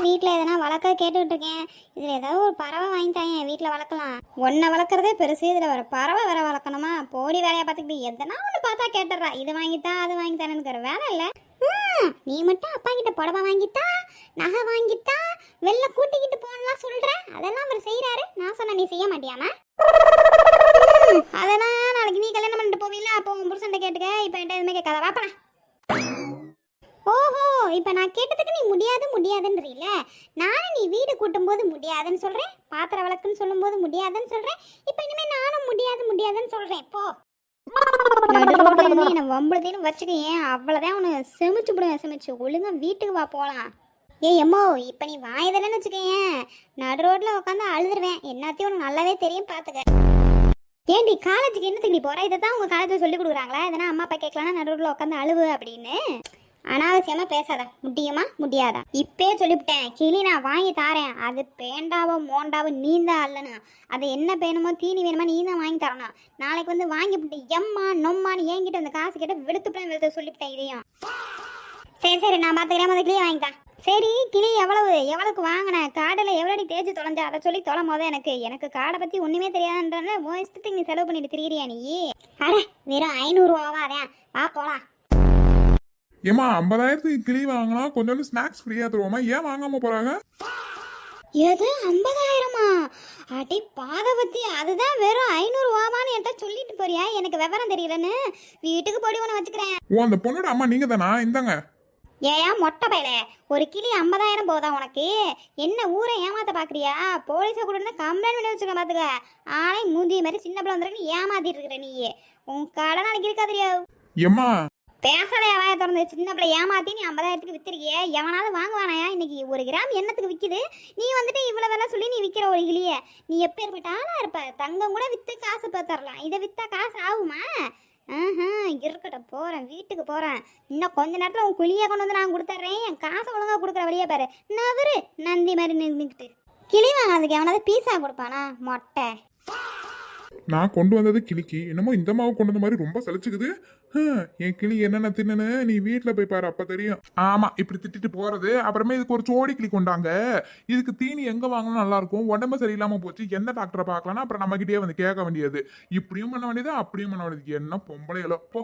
வீட்டில் எதனா வளர்க்க கேட்டுக்கிட்டு இருக்கேன். இதில் ஏதாவது ஒரு பறவை வாங்கிட்டாங்க என் வீட்டில் வளர்க்கலாம். ஒன்றை வளர்க்குறதே பெருசு, இதில் ஒரு பறவை வேற வளர்க்கணுமா? போடி வேலையை பார்த்துக்கிட்டு எதனா ஒன்று பார்த்தா கேட்டுடுறா. இது வாங்கித்தா அது வாங்கித்தானேங்கிற வேலை இல்லை. நீ மட்டும் அப்பா கிட்ட புடவை வாங்கித்தா, நகை வாங்கித்தா, வெளில கூட்டிக்கிட்டு போகலாம் சொல்ற. அதெல்லாம் அவர் செய்யறாரு. நான் சொன்ன நீ செய்ய மாட்டியாமா? அதெல்லாம் நாளைக்கு நீ கல்யாணம் பண்ணிட்டு போவீல, அப்போ உன் புருஷன்ட்ட கேட்டுக்க. இப்போ என்கிட்ட எதுவுமே கேட்காத. வாப்பா. ஓஹோ, இப்போ நான் கேட்டதுக்கு நீ முடியாது முடியாதுன்றீல. நானும் நீ வீடு கூட்டும் போது முடியாதுன்னு சொல்றேன், பாத்திரம் விளக்குன்னு சொல்லும் போது முடியாதுன்னு சொல்றேன். இப்போ இனிமே நானும் முடியாது முடியாதுன்னு சொல்றேன். போ என்ன வம்பளத்தையும் வச்சுக்க. ஏன் அவ்வளோதான் உனக்கு செமிச்சு விடுவேன். செமிச்சு ஒழுங்கா வீட்டுக்கு வா போகலாம். எம்மோ இப்போ நீ வாயதலன்னு வச்சுக்கேன், நடு ரோட்டில் உட்காந்து அழுதுருவேன். என்னத்தையும் உனக்கு நல்லாவே தெரியும், பார்த்துக்க. ஏன்டி காலேஜுக்கு என்னத்துக்கு நீ போகிற? இதை தான் உங்கள் காலேஜில் சொல்லி கொடுக்குறாங்களா? எதனா அம்மா அப்பா கேட்கலான்னா நடு ரோட்டில் உட்காந்து அழுவு அப்படின்னு. அனாவசியமாக பேசாத. முடியுமா முடியாதா? இப்பே சொல்லிவிட்டேன். கிளி நான் வாங்கி தாரேன். அது பேண்டாவோ மோண்டாவோ நீ தான் அல்லணும். அது என்ன வேணுமோ தீனி வேணுமோ நீ தான் வாங்கி தரணும். நாளைக்கு வந்து வாங்கிவிட்டு எம்மா நொம்மான்னு என்கிட்ட அந்த காசு கிட்ட வெளுத்து சொல்லிவிட்டேன். இதையும் சரி சரி நான் பார்த்துக்கிறேன். அந்த கிளியை வாங்கித்தான். சரி கிளி எவ்வளவுக்கு வாங்கினேன்? காடையில் எவ்வளோடி தேய்ச்சி தொலைஞ்சா? அதை சொல்லி தொலை போதே. எனக்கு காடை பற்றி ஒன்றுமே தெரியாதுன்ற உன் இஷ்டத்துக்கு நீ செலவு பண்ணிட்டு திரியிறியா நீ? அட வெறும் 500 ரூபாவாதேன். வா போகலாம். ஏமா 50,000 கிளி வாங்கினா கொஞ்சோண்டு ஸ்நாக்ஸ் ஃப்ரீயா தருவோமா? ஏன் வாங்காம போறாங்க? எது 50,000மா? அடி பாதவத்தி, அதுதான் வெறும் 500 ரூபான்னு என்கிட்ட சொல்லிட்டு போறியா? எனக்கு விவரம் தெரியலன்னு வீட்டுக்கு போடி ஒன்று வச்சுக்கிறேன். ஓ, அந்த பொண்ணோட அம்மா நீங்க தானா? இந்தாங்க. ஏன் மொட்டை பையல, ஒரு கிளி 50,000 போதா உனக்கு? என்ன ஊரை ஏமாத்த பாக்குறியா? போலீஸை கூட கம்ப்ளைண்ட் பண்ணி வச்சுக்க. பாத்துக்க ஆளை மூந்தி மாதிரி சின்ன பிள்ளை வந்துருக்கு ஏமாத்திட்டு இருக்கிற நீ. உன் கடை நாளைக்கு இருக்காதிரியா? ஏம்மா பேசாதையா வாய திறந்து. சின்ன பிள்ளை ஏமாத்தி நீ 50,000க்கு வித்திருக்கிய. எவனாவது வாங்குவானாயா? இன்னைக்கு 1 கிராம் எண்ணத்துக்கு விற்கிது. நீ வந்துட்டு இவ்வளவு வேலை சொல்லி நீ விற்கிற ஒரு கிளிய. நீ எப்பேற்பட்ட ஆளா இருப்ப? தங்கம் கூட வித்து காசு தரலாம். இதை வித்தா காசு ஆகுமா? இருக்கட்டும், போறேன், வீட்டுக்கு போறேன். இன்னும் கொஞ்ச நேரத்துல உன் குழியை கொண்டு வந்து நான் கொடுத்துட்றேன். என் காசை ஒழுங்கா கொடுக்குற வழியா பாரு. நவரு நந்தி மாதிரி நின்றுக்கிட்டு. கிளி வாங்காதுக்கு எவனாவது பீஸா கொடுப்பானா? மொட்டை. நான் கொண்டு வந்தது கிளிக்கு, என்னமோ இந்த மாவு கொண்டு வந்த மாதிரி ரொம்ப சலிச்சுக்குது. என் கிளி என்னென்ன தின்னு நீ வீட்டில் போய் பாரு, அப்ப தெரியும். ஆமா, இப்படி திட்டிட்டு போறது. அப்புறமே இதுக்கு ஒரு சோடி கிளி கொண்டாங்க. இதுக்கு தீனி எங்க வாங்கணும் நல்லா இருக்கும்? உடம்பு சரியில்லாம போச்சு, எந்த டாக்டரை பார்க்கலாம்னா அப்புறம் நம்ம கிட்டே வந்து கேட்க வேண்டியது. இப்படியும் பண்ண வேண்டியது, அப்படியும் பண்ண வேண்டியது. என்ன பொம்பளைகளோ போ.